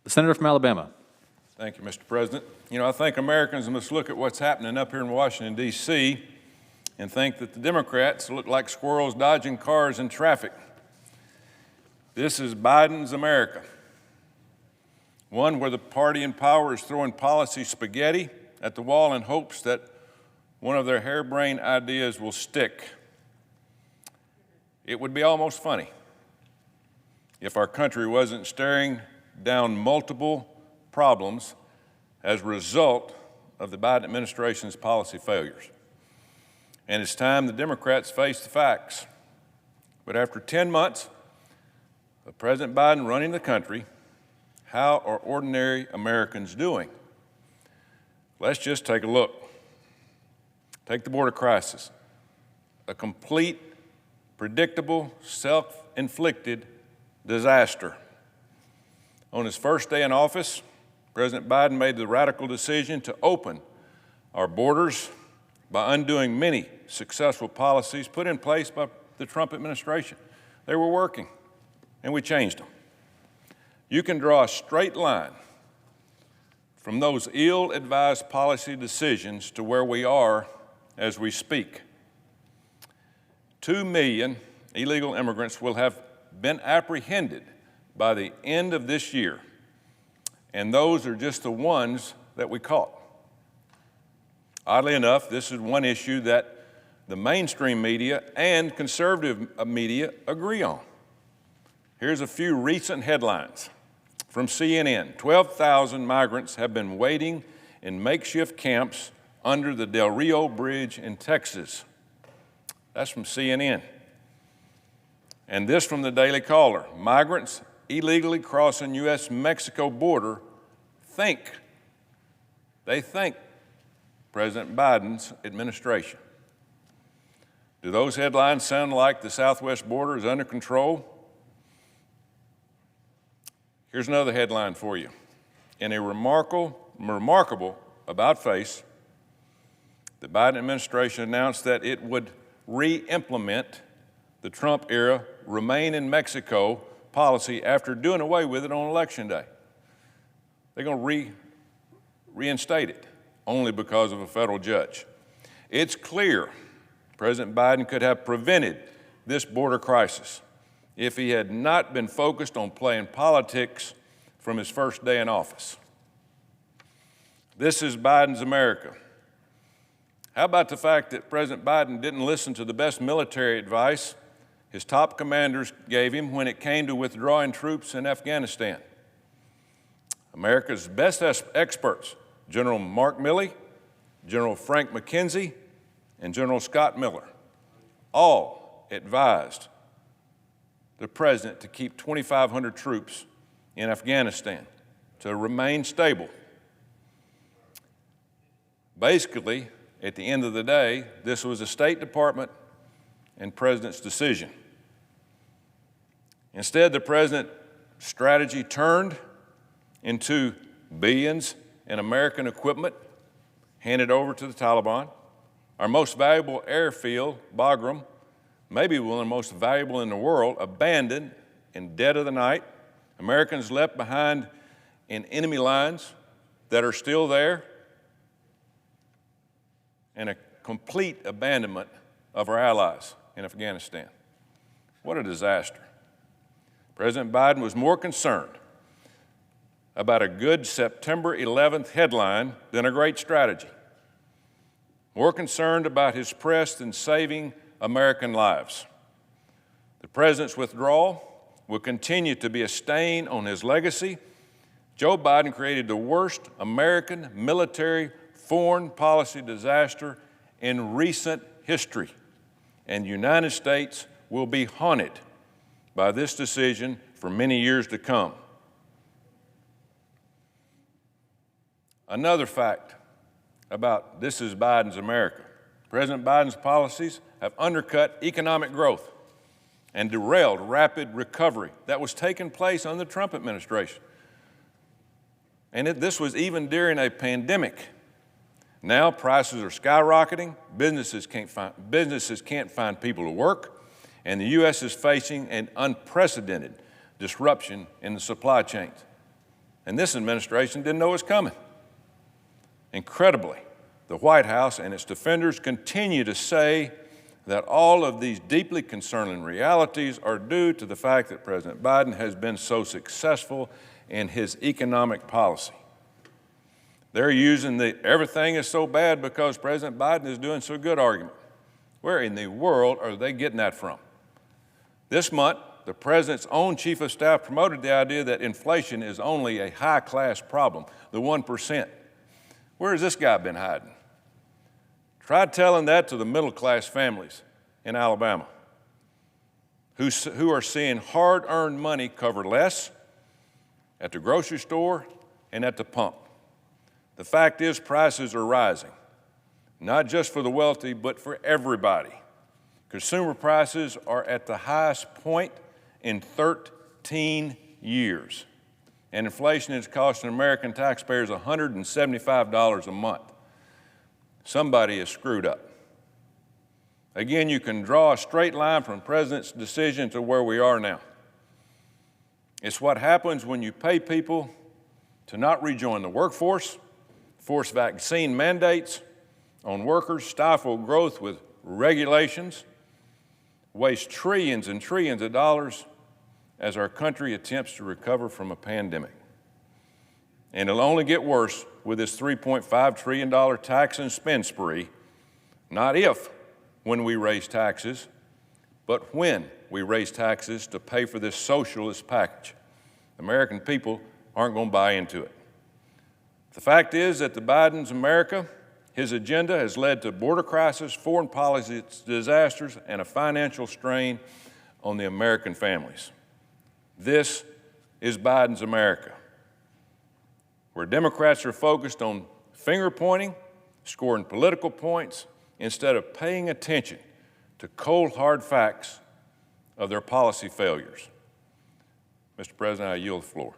The senator from Alabama. Thank you, Mr. President. You know, I think Americans must look at what's happening up here in Washington, D.C. and think that the Democrats look like squirrels dodging cars in traffic. This is Biden's America, one where the party in power is throwing policy spaghetti at the wall in hopes that one of their harebrained ideas will stick. It would be almost funny if our country wasn't staring down multiple problems as a result of the Biden administration's policy failures. And it's time the Democrats face the facts. But after 10 months of President Biden running the country, how are ordinary Americans doing? Let's just take a look. Take the border crisis, a complete, predictable, self-inflicted disaster. On his first day in office, President Biden made the radical decision to open our borders by undoing many successful policies put in place by the Trump administration. They were working, and we changed them. You can draw a straight line from those ill-advised policy decisions to where we are as we speak. 2 million illegal immigrants will have been apprehended by the end of this year, and those are just the ones that we caught. Oddly enough, this is one issue that the mainstream media and conservative media agree on. Here's a few recent headlines from CNN. 12,000 migrants have been waiting in makeshift camps under the Del Rio Bridge in Texas. That's from CNN. And this from the Daily Caller. Migrants illegally crossing U.S.-Mexico border think President Biden's administration. Do those headlines sound like the southwest border is under control? Here's another headline for you. In a remarkable about-face, the Biden administration announced that it would re-implement the Trump-era Remain in Mexico policy after doing away with it on Election Day. They're going to reinstate it only because of a federal judge. It's clear President Biden could have prevented this border crisis if he had not been focused on playing politics from his first day in office. This is Biden's America. How about the fact that President Biden didn't listen to the best military advice his top commanders gave him when it came to withdrawing troops in Afghanistan? America's best experts, General Mark Milley, General Frank McKenzie, and General Scott Miller, all advised the president to keep 2,500 troops in Afghanistan to remain stable. Basically, at the end of the day, this was a State Department and president's decision. Instead, the president's strategy turned into billions in American equipment handed over to the Taliban. Our most valuable airfield, Bagram, maybe one of the most valuable in the world, abandoned in dead of the night. Americans left behind in enemy lines that are still there, and a complete abandonment of our allies in Afghanistan. What a disaster. President Biden was more concerned about a good September 11th headline than a great strategy. More concerned about his press than saving American lives. The president's withdrawal will continue to be a stain on his legacy. Joe Biden created the worst American military foreign policy disaster in recent history, and the United States will be haunted by this decision for many years to come. Another fact about this is Biden's America. President Biden's policies have undercut economic growth and derailed rapid recovery that was taking place under the Trump administration. And this was even during a pandemic. Now prices are skyrocketing, businesses can't find people to work, and the U.S. is facing an unprecedented disruption in the supply chains. and this administration didn't know it was coming. Incredibly, the White House and its defenders continue to say that all of these deeply concerning realities are due to the fact that President Biden has been so successful in his economic policy. They're using the everything is so bad because President Biden is doing so good argument. Where in the world are they getting that from? This month, the President's own Chief of Staff promoted the idea that inflation is only a high-class problem, the 1%. Where has this guy been hiding? Try telling that to the middle-class families in Alabama who are seeing hard-earned money cover less at the grocery store and at the pump. The fact is, prices are rising, not just for the wealthy, but for everybody. Consumer prices are at the highest point in 13 years, and inflation is costing American taxpayers $175 a month. Somebody is screwed up. Again, you can draw a straight line from the President's decision to where we are now. It's what happens when you pay people to not rejoin the workforce, force vaccine mandates on workers, stifle growth with regulations, waste trillions and trillions of dollars as our country attempts to recover from a pandemic. And it'll only get worse with this $3.5 trillion tax and spend spree, not if, when we raise taxes, but when we raise taxes to pay for this socialist package. American people aren't going to buy into it. The fact is that the Biden's America, his agenda has led to border crisis, foreign policy disasters, and a financial strain on the American families. This is Biden's America, where Democrats are focused on finger-pointing, scoring political points, instead of paying attention to cold, hard facts of their policy failures. Mr. President, I yield the floor.